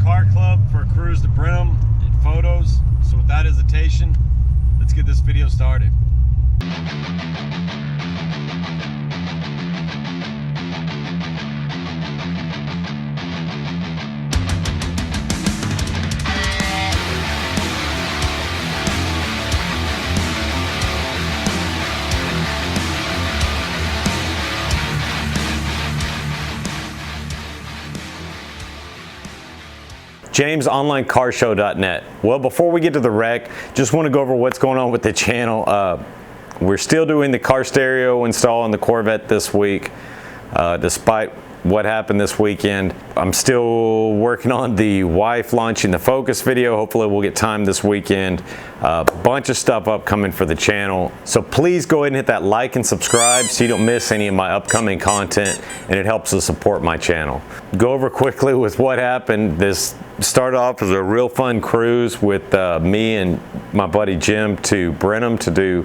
car club for a cruise to Brenham and photos. So without hesitation, let's get this video started. James, OnlineCarShow.net. Well, before we get to the wreck, just want to go over what's going on with the channel. We're still doing the car stereo install on the Corvette this week, despite what happened this weekend. I'm still working on the wife launching the Focus video. Hopefully we'll get time this weekend. A bunch of stuff upcoming for the channel. So please go ahead and hit that like and subscribe so you don't miss any of my upcoming content, and it helps to support my channel. Go over quickly with what happened. This started off as a real fun cruise with me and my buddy Jim to Brenham to do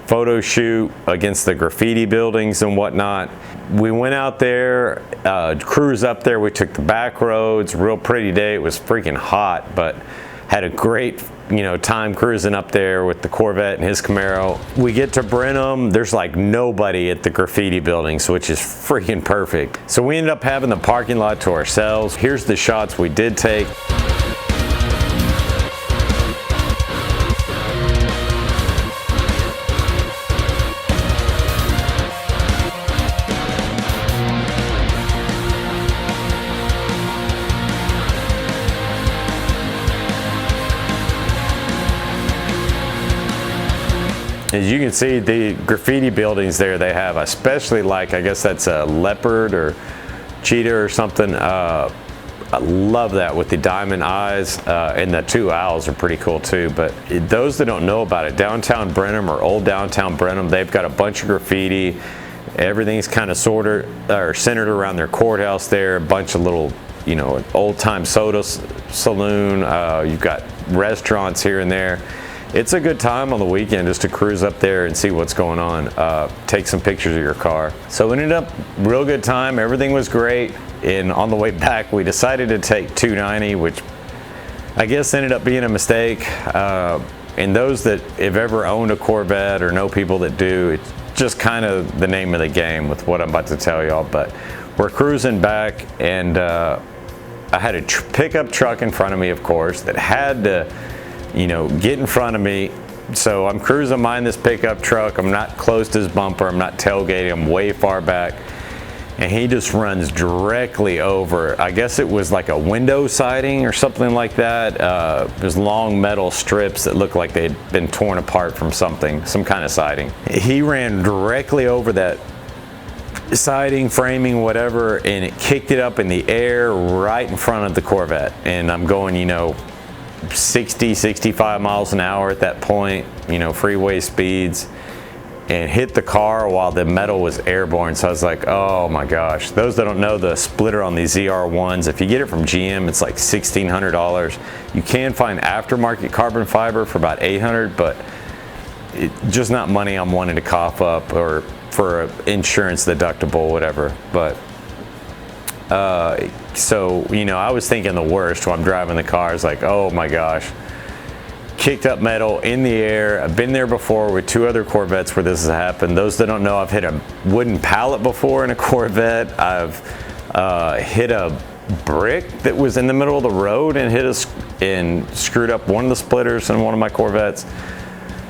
photo shoot against the graffiti buildings and whatnot. We went out there, cruised up there. We took the back roads. Real pretty day. It was freaking hot, but had a great time cruising up there with the Corvette and his Camaro. We get to Brenham. There's like nobody at the graffiti buildings, which is freaking perfect. So we ended up having the parking lot to ourselves. Here's the shots we did take. As you can see, the graffiti buildings there they have, especially like, I guess that's a leopard or cheetah or something. I love that with the diamond eyes, and the two owls are pretty cool too. But those that don't know about it, Downtown Brenham or Old Downtown Brenham, they've got a bunch of graffiti. Everything's kind of sorted or centered around their courthouse there. A bunch of little, old-time soda saloon. You've got restaurants here and there. It's a good time on the weekend just to cruise up there and see what's going on. Take some pictures of your car. So it ended up real good time. Everything was great. And on the way back, we decided to take 290, which I guess ended up being a mistake. And those that have ever owned a Corvette or know people that do, it's just kind of the name of the game with what I'm about to tell y'all. But we're cruising back, and I had a pickup truck in front of me, of course, that had to get in front of me. So I'm cruising behind this pickup truck. I'm not close to his bumper. I'm not tailgating. I'm way far back. And he just runs directly over, I guess it was like a window siding or something like that. There's long metal strips that look like they'd been torn apart from something, some kind of siding. He ran directly over that siding, framing, whatever, and it kicked it up in the air right in front of the Corvette. And I'm going, 60, 65 miles an hour at that point, freeway speeds, and hit the car while the metal was airborne. So I was like, oh my gosh. Those that don't know, the splitter on these ZR1s, if you get it from GM, it's like $1,600. You can find aftermarket carbon fiber for about $800, but just not money I'm wanting to cough up or for an insurance deductible, whatever. But so, I was thinking the worst while I'm driving the car. It's like, oh my gosh, kicked up metal in the air. I've been there before with two other Corvettes where this has happened. Those that don't know, I've hit a wooden pallet before in a Corvette. I've hit a brick that was in the middle of the road and screwed up one of the splitters in one of my Corvettes.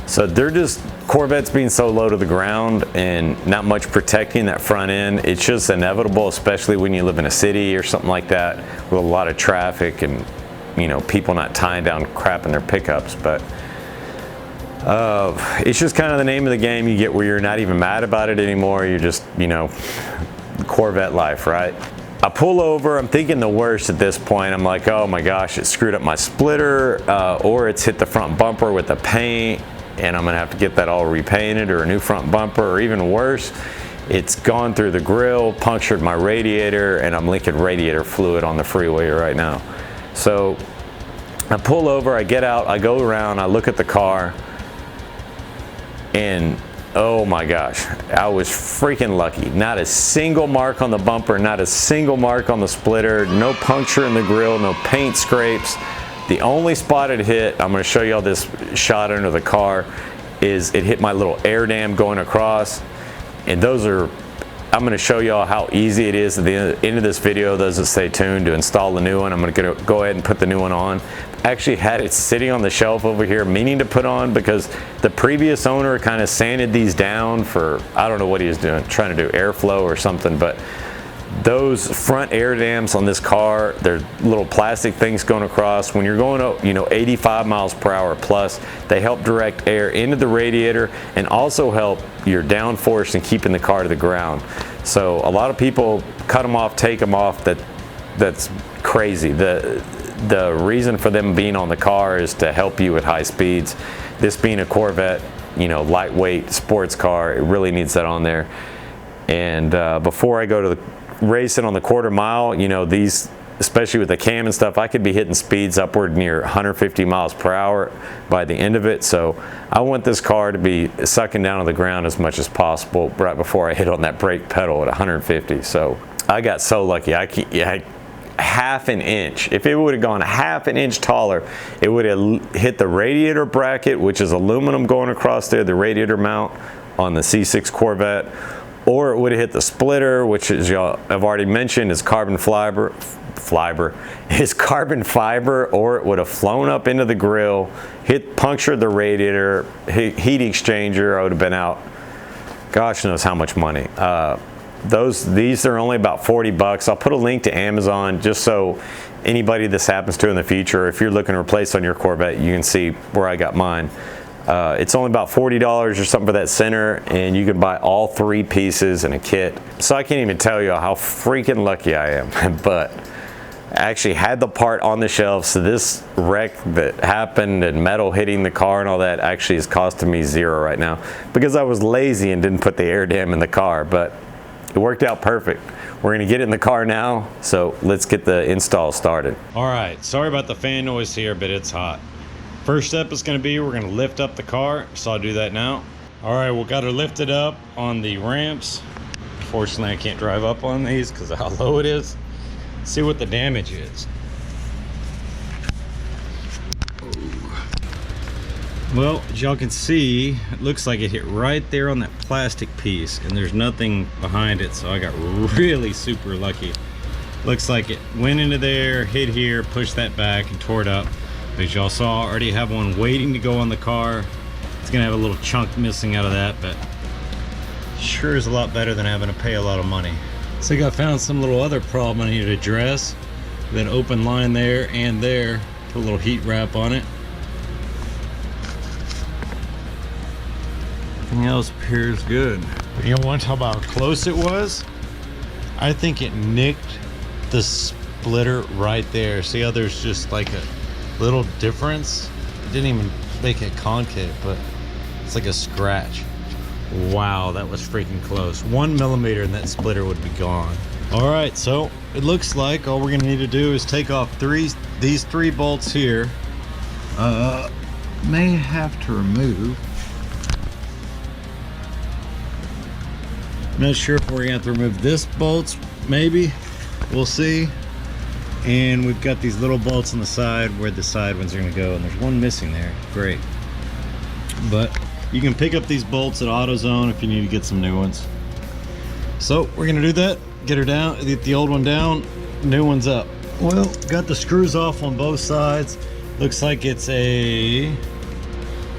So they're just Corvettes being so low to the ground and not much protecting that front end. It's just inevitable, especially when you live in a city or something like that with a lot of traffic and people not tying down crap in their pickups. But it's just kind of the name of the game you get where you're not even mad about it anymore. You're just Corvette life, right? I pull over, I'm thinking the worst at this point. I'm like, oh my gosh, it screwed up my splitter, or it's hit the front bumper with the paint, and I'm gonna have to get that all repainted, or a new front bumper, or even worse, it's gone through the grill, punctured my radiator, and I'm leaking radiator fluid on the freeway right now. So I pull over, I get out, I go around, I look at the car, and oh my gosh, I was freaking lucky. Not a single mark on the bumper, not a single mark on the splitter, no puncture in the grill, no paint scrapes. The only spot it hit, I'm going to show y'all this shot under the car, is it hit my little air dam going across. And those are, I'm going to show y'all how easy it is at the end of this video, those that stay tuned, to install the new one. I'm going to go ahead and put the new one on. Actually had it sitting on the shelf over here meaning to put on, because the previous owner kind of sanded these down for, I don't know what he was doing, trying to do airflow or something. But those front air dams on this car, they're little plastic things going across. When you're going, you know, 85 miles per hour plus, they help direct air into the radiator and also help your downforce and keeping the car to the ground. So a lot of people cut them off, take them off. That's crazy. The reason for them being on the car is to help you at high speeds. This being a Corvette, you know, lightweight sports car, it really needs that on there. And before I go to the racing on the quarter mile, you know, these, especially with the cam and stuff, I could be hitting speeds upward near 150 miles per hour by the end of it. So I want this car to be sucking down on the ground as much as possible right before I hit on that brake pedal at 150. So I got so lucky. I half an inch. If it would have gone half an inch taller, it would have hit the radiator bracket, which is aluminum going across there, the radiator mount on the C6 Corvette, or it would have hit the splitter, which, is, y'all have already mentioned, is carbon fiber, or it would have flown up into the grill, punctured the radiator, heat exchanger. I would have been out, gosh knows how much money. These are only about 40 bucks. I'll put a link to Amazon just so anybody this happens to in the future, if you're looking to replace on your Corvette, you can see where I got mine. It's only about $40 or something for that center, and you can buy all 3 pieces in a kit. So I can't even tell you how freaking lucky I am. But I actually had the part on the shelf, so this wreck that happened and metal hitting the car and all that actually is costing me $0 right now, because I was lazy and didn't put the air dam in the car. But it worked out perfect. We're gonna get it in the car now, so let's get the install started. All right, sorry about the fan noise here, but it's hot. First step is gonna be, we're gonna lift up the car, so I'll do that now. All right, we got her lifted up on the ramps. Fortunately, I can't drive up on these because of how low it is. See what the damage is. Well, as y'all can see, it looks like it hit right there on that plastic piece, and there's nothing behind it, so I got really super lucky. Looks like it went into there, hit here, pushed that back, and tore it up. But as y'all saw, I already have one waiting to go on the car. It's gonna have a little chunk missing out of that, but sure is a lot better than having to pay a lot of money. So I found some little other problem I need to address. That open line there and there, put a little heat wrap on it. Everything else appears good. But you know, want to talk about how close it was? I think it nicked the splitter right there. See how there's just like a little difference? It didn't even make it concave, but it's like a scratch. Wow, that was freaking close. 1 millimeter and that splitter would be gone. All right, so it looks like all we're gonna need to do is take off these 3 bolts here. May have to remove. Not sure if we're gonna have to remove this bolts, maybe. We'll see. And we've got these little bolts on the side where the side ones are gonna go, and there's one missing there. Great. But you can pick up these bolts at AutoZone if you need to get some new ones. So we're gonna do that. Get her down, get the old one down, new one's up. Well, got the screws off on both sides. Looks like it's a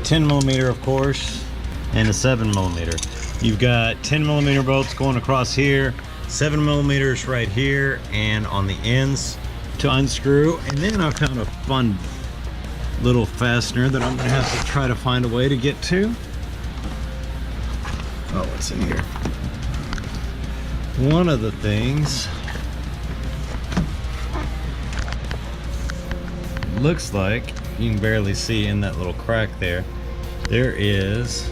10 millimeter, of course, and a 7 millimeter. You've got 10 millimeter bolts going across here, 7 millimeters right here, and on the ends to unscrew. And then I found a fun little fastener that I'm gonna have to try to find a way to get to. Oh, what's in here? One of the things looks like, you can barely see in that little crack there, there is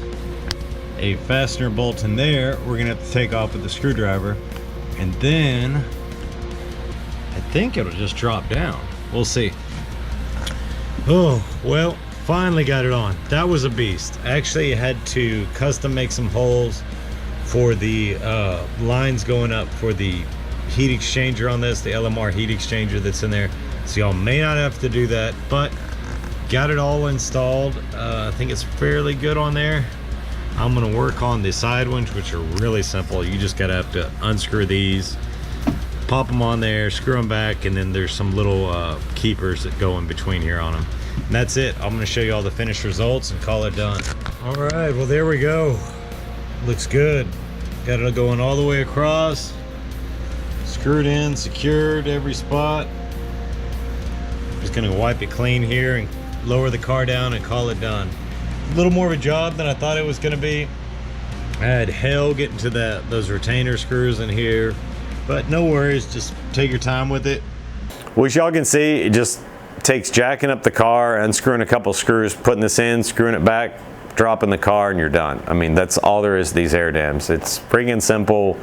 a fastener bolt in there. We're gonna have to take off with the screwdriver, and then I think it'll just drop down. We'll see. Oh, well, finally got it on. That was a beast. Actually, I had to custom make some holes for the lines going up for the heat exchanger on this, the LMR heat exchanger that's in there. So y'all may not have to do that, but got it all installed. I think it's fairly good on there. I'm gonna work on the side ones, which are really simple. You just gotta have to unscrew these, pop them on there, screw them back, and then there's some little keepers that go in between here on them. And that's it. I'm gonna show you all the finished results and call it done. All right, well, there we go. Looks good. Got it going all the way across. Screwed in, secured every spot. Just gonna wipe it clean here and lower the car down and call it done. A little more of a job than I thought it was gonna be. I had hell getting to those retainer screws in here, but no worries, just take your time with it. Well, as y'all can see, it just takes jacking up the car, unscrewing a couple screws, putting this in, screwing it back, dropping the car, and you're done. I mean, that's all there is to these air dams. It's freaking simple.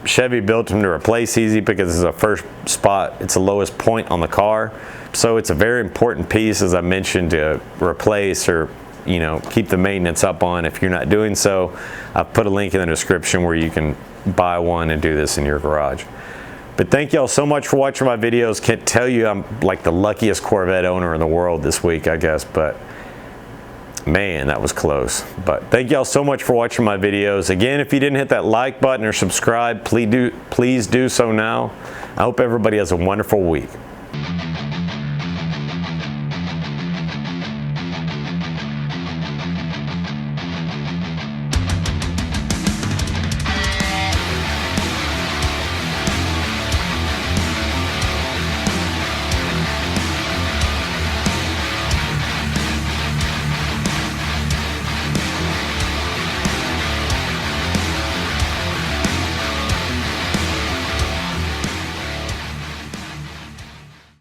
Chevy built them to replace easy because this is a first spot. It's the lowest point on the car. So it's a very important piece, as I mentioned, to replace or, you know, keep the maintenance up on. If you're not doing so, I've put a link in the description where you can buy one and do this in your garage. But thank y'all so much for watching my videos. Can't tell you I'm like the luckiest Corvette owner in the world this week, I guess, but man, that was close. But thank y'all so much for watching my videos. Again, if you didn't hit that like button or subscribe, please do so now. I hope everybody has a wonderful week.